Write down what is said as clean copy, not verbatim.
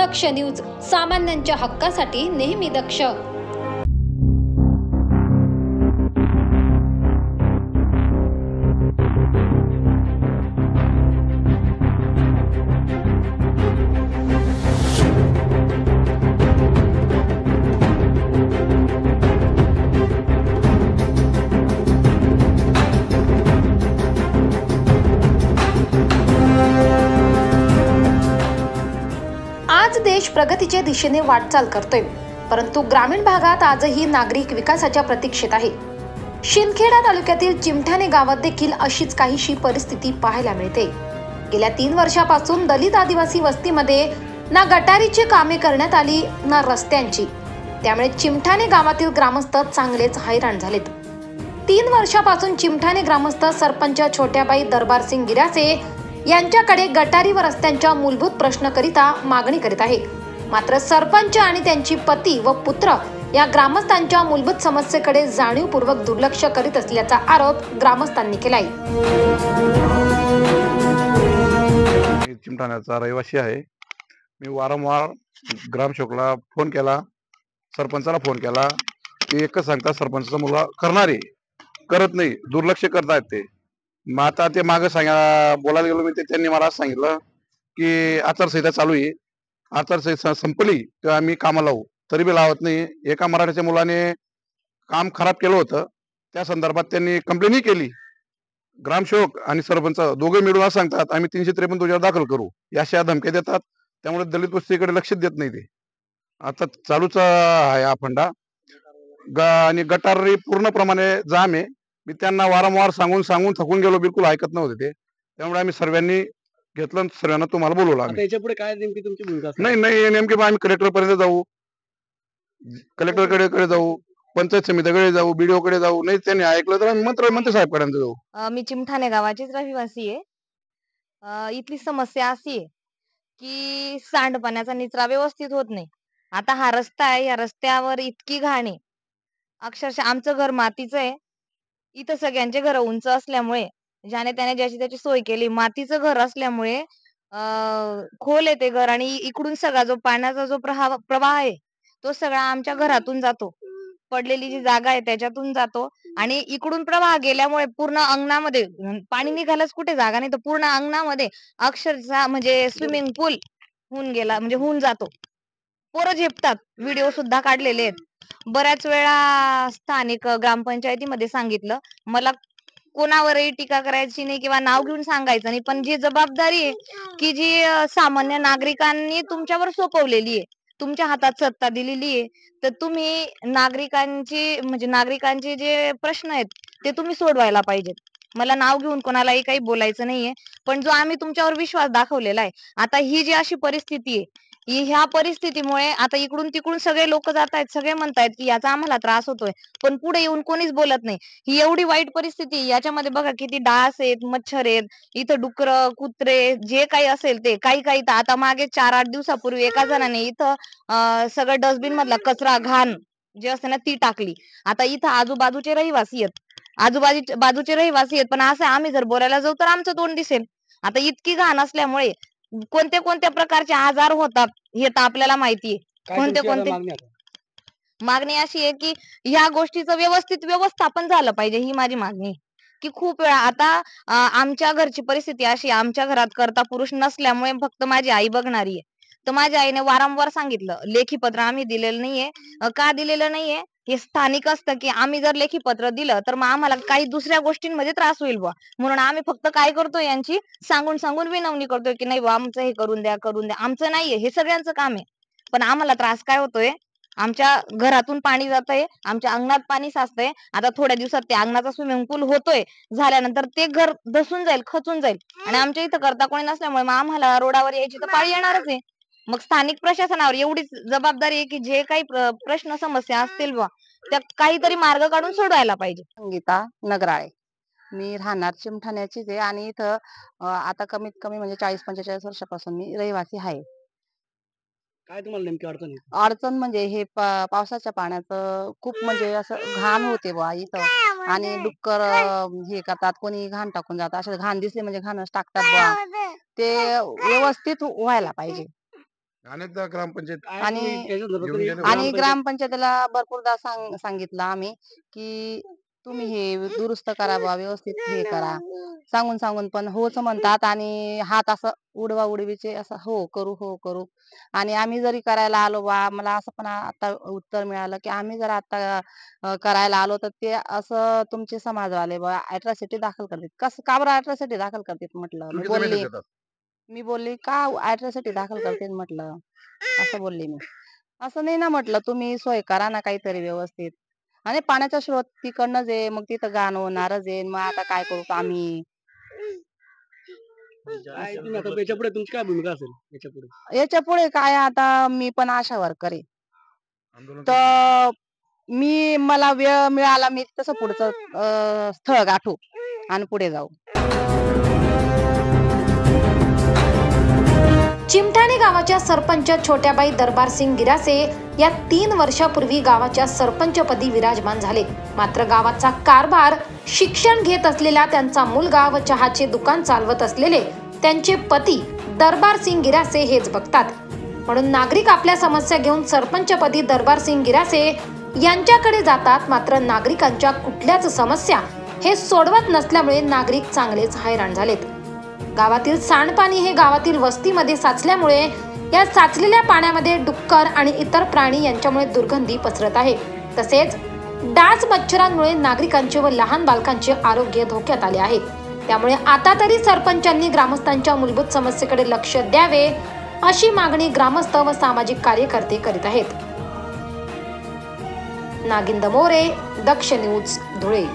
दक्ष news, सामान्यांच्या हक्कासाठी नेहमी दक्ष. आज देश प्रगतीच्या दिशेने वाटचाल करतोय, परंतु ग्रामीण भागात आजही नागरिक विकासाच्या प्रतीक्षेत आहे. शिंदखेडा तालुक्यातील चिमठाणे गावात देखील अशीच काहीशी परिस्थिती पाहायला मिळते. गेल्या 3 वर्षापासून दलित आदिवासी वस्तीमध्ये ना गटारीची कामे करण्यात आली ना रस्त्यांची. त्यामुळे चिमठाणे गावातील ग्रामस्थ चांगलेच हैराण झालेत. 3 वर्षापासून चिमठाणे ग्रामस्थ सरपंच छोट्याबाई दरबारसिंग गिरासे यांच्याकडे गटारी व रस्त्यांच्या मूलभूत प्रश्नाकरिता मागणी करीत आहे. मात्र सरपंच आणि त्यांची पती व पुत्र या ग्रामस्थांच्या मूलभूत समस्येकडे जाणीवपूर्वक दुर्लक्ष करीत असल्याचा आरोप ग्रामस्थांनी केलाय. चिमठाण्याचा रहिवासी आहे. मी वारंवार ग्रामसेवकला फोन केला, सरपंचाला फोन केला. ते एकच सांगतात, सरपंचाचा मुलगा करणार आहे, करत नाही, दुर्लक्ष करतायत ते. मग आता ते मागे बोलायला गेलो मी, त्यांनी मला सांगितलं की आचारसंहिता चालू आहे, आचारसंहिता संपली तर आम्ही कामाला लावू, तरी बी लावत नाही. एका मराठीच्या मुलाने काम खराब केलं होतं, त्या संदर्भात त्यांनी कंप्लेंटही केली. ग्रामसेवक आणि सरपंच दोघे मिळून असं सांगतात आम्ही 353 तुझ्यावर दाखल करू, या अशा धमक्या देतात. त्यामुळे दलित वस्तीकडे लक्ष देत नाही ते. आता चालूच आहे हा फंडा. आणि गटारी पूर्णप्रमाणे जाम आहे. मी त्यांना वारंवार सांगून थकून गेलो, बिलकुल ऐकत नव्हते ते. त्यामुळे आम्ही सर्वांनी घेतलं, सर्वांना तुम्हाला बोलवलं. आम्ही याच्या पुढे काय नेमकी तुमची भूमिका असणार? नाही नेमके आम्ही कलेक्टर पर्यंत जाऊ, कलेक्टरकडे जाऊ, पंचायत समितीकडे जाऊ, बीडीओ कडे जाऊ. नाही त्यांनी ऐकलं तर मंत्री साहेबपर्यंत जाऊ. मी चिमठाणे गावाचीच रहिवासी आहे. इथली समस्या अशी आहे की सांडपाण्याचा निचरा व्यवस्थित होत नाही. आता हा रस्ता आहे, या रस्त्यावर इतकी घाण आहे, अक्षरशः आमचं घर मातीचं आहे. इथं सगळ्यांचे घर उंच असल्यामुळे ज्याने त्याने ज्याची त्याची सोय केली. मातीचं घर असल्यामुळे खोल येते घर, आणि इकडून सगळा जो पाण्याचा जो प्रवाह आहे तो सगळा आमच्या घरातून जातो. पडलेली जी जागा आहे त्याच्यातून जातो, आणि इकडून प्रवाह गेल्यामुळे पूर्ण अंगणामध्ये पाणी निघायलाच कुठे जागा नाही, तर पूर्ण अंगणामध्ये अक्षरशः म्हणजे स्विमिंग पूल होऊन जातो. पोरं झेपतात. व्हिडिओ सुद्धा काढलेले आहेत. बऱ्याच वेळा स्थानिक ग्रामपंचायतीमध्ये सांगितलं, मला कोणावरही टीका करायची नाही किंवा नाव घेऊन सांगायचं नाही, पण जी जबाबदारी आहे की जी सामान्य नागरिकांनी तुमच्यावर सोपवलेली आहे, तुमच्या हातात सत्ता दिलेली आहे, तर तुम्ही नागरिकांचे जे प्रश्न आहेत ते तुम्ही सोडवायला पाहिजेत. मला नाव घेऊन कोणालाही काही बोलायचं नाहीये, पण जो आम्ही तुमच्यावर विश्वास दाखवलेला आहे, आता ही जी अशी परिस्थिती आहे, ह्या परिस्थितीमुळे आता इकडून तिकडून सगळे लोक जात आहेत, सगळे म्हणतायत की याचा आम्हाला त्रास होतोय, पण पुढे येऊन कोणीच बोलत नाही. ही एवढी वाईट परिस्थिती, याच्यामध्ये बघा किती डास आहेत, मच्छर आहेत, इथं डुकर कुत्रे जे काही असेल ते, काही तर आता मागे 4-8 दिवसापूर्वी एका जणाने इथं सगळं डस्टबिन मधला कचरा घाण जे असते ना ती टाकली. आता इथं आजूबाजूचे रहिवासी आहेत, पण असं आम्ही जर बोलायला जाऊ तर आमचं तोंड दिसेल. आता इतकी घाण असल्यामुळे कोणत्या प्रकारचे आजार होतात हे तर आपल्याला माहितीये. कोणते मागणी अशी आहे की ह्या गोष्टीचं व्यवस्थित व्यवस्थापन झालं पाहिजे, ही माझी मागणी आहे. की खूप वेळा आता आमच्या घरची परिस्थिती अशी, आमच्या घरात कर्ता पुरुष नसल्यामुळे फक्त माझी आई बघणारी आहे. तर माझ्या आईने वारंवार सांगितलं, लेखी पत्र आम्ही दिलेलं नाहीये. का दिलेलं नाहीये हे स्थानिक असतं की आम्ही जर लेखी पत्र दिलं तर मग आम्हाला काही दुसऱ्या गोष्टींमध्ये त्रास होईल बुवा, म्हणून आम्ही फक्त काय करतोय, यांची सांगून विनवणी करतोय की नाही बुवा आमचं हे करून द्या. आमचं नाहीये, हे सगळ्यांचं काम आहे. पण आम्हाला त्रास काय होतोय, आमच्या घरातून पाणी जातंय, आमच्या अंगणात पाणी साचतंय. आता थोड्या दिवसात ते अंगणाचा स्विमिंग पूल होतोय, झाल्यानंतर ते घर धसून जाईल, खचून जाईल, आणि आमच्या इथं करता कोणी नसल्यामुळे मग आम्हाला रोडावर यायची तर पाळी येणारच आहे. मग स्थानिक प्रशासनावर एवढीच जबाबदारी आहे की जे काही प्रश्न समस्या असतील बुवा त्या काहीतरी मार्ग काढून सोडवायला पाहिजे. संगीता नगराळे, मी राहणार चिमठाण्याचीच आहे, आणि इथं आता कमीत कमी म्हणजे 40-45 वर्षापासून मी रहिवासी आहे. काय तुम्हाला नेमकी अडचण आहे? अडचण म्हणजे हे पावसाच्या पाण्याचं खूप म्हणजे असं घाण होते बुवा इथं, आणि डुक्कर हे करतात, कोणी घाण टाकून जातात. असं घाण दिसले म्हणजे घाणच टाकतात बुवा. ते व्यवस्थित व्हायला पाहिजे. अनेकदा ग्रामपंचायत काय आणि- तुम्ही याच्या संदर्भात घेऊन तरी गेले आणि ग्रामपंचायत- ग्रामपंचायतीला भरपूरदा सांगितलं आम्ही की तुम्ही हे दुरुस्त करा बा, व्यवस्थित हे करा, सांगून पण होच म्हणतात आणि हात असं उडवा उडवीचे असं हो करू. आणि आम्ही जरी करायला आलो बा, मला असं पण आता उत्तर मिळालं की आम्ही जर आता करायला आलो तर ते असं तुमचे समाजवाले बा अॅट्रॉसिटी दाखल करतात. कसं का बरं अॅट्रॉसिटी दाखल करतात म्हटलं. चुकीचं message देतात. मी बोलली का अॅट्रॉसिटी दाखल करते म्हटलं, असं बोलली मी. असं नाही ना म्हटलं, तुम्ही सोय करा ना काहीतरी व्यवस्थित. आणि पाण्याचा स्रोत तिकडनंच आहे, मग तिथं घाण होणारच आहे. मग आता काय करू आम्ही? काय तुम्ही आता याच्यापुढे तुमची काय भूमिका असेल याच्यापुढे? याच्या पुढे काय आता मी पण आशा वर्कर आहे. आंदोलन करणार. तर मला वेळ मिळाला मी तसं पुढचं स्थळ गाठू आणि पुढे जाऊ. चिमठाणे गावाच्या सरपंच छोट्याबाई दरबारसिंग गिरासे या 3 वर्षापूर्वी गावाच्या सरपंचपदी विराजमान झाले. मात्र गावाचा कारभार शिक्षण घेत असलेला त्यांचा मुलगा व चहाचे दुकान चालवत असलेले त्यांचे पती दरबारसिंग गिरासे हेच बघतात. म्हणून नागरिक आपल्या समस्या घेऊन सरपंचपदी दरबारसिंग गिरासे यांच्याकडे जातात. मात्र नागरिकांच्या कुठल्याच समस्या हे सोडवत नसल्यामुळे नागरिक चांगलेच हैराण झालेत. गावातील सांडपाणी हे गावातील वस्तीमध्ये साचल्यामुळे या साचलेल्या पाण्यामध्ये डुक्कर आणि इतर प्राणी यांच्यामुळे दुर्गंधी पसरत आहे. तसेच डास मच्छरांमुळे नागरिकांचे व लहान बालकांचे आरोग्य धोक्यात आले आहे. त्यामुळे आता तरी सरपंचांनी ग्रामस्थांच्या मूलभूत समस्येकडे लक्ष द्यावे अशी मागणी ग्रामस्थ व सामाजिक कार्यकर्ते करीत आहेत. नागिंद मोरे, दक्ष न्यूज, धुळे.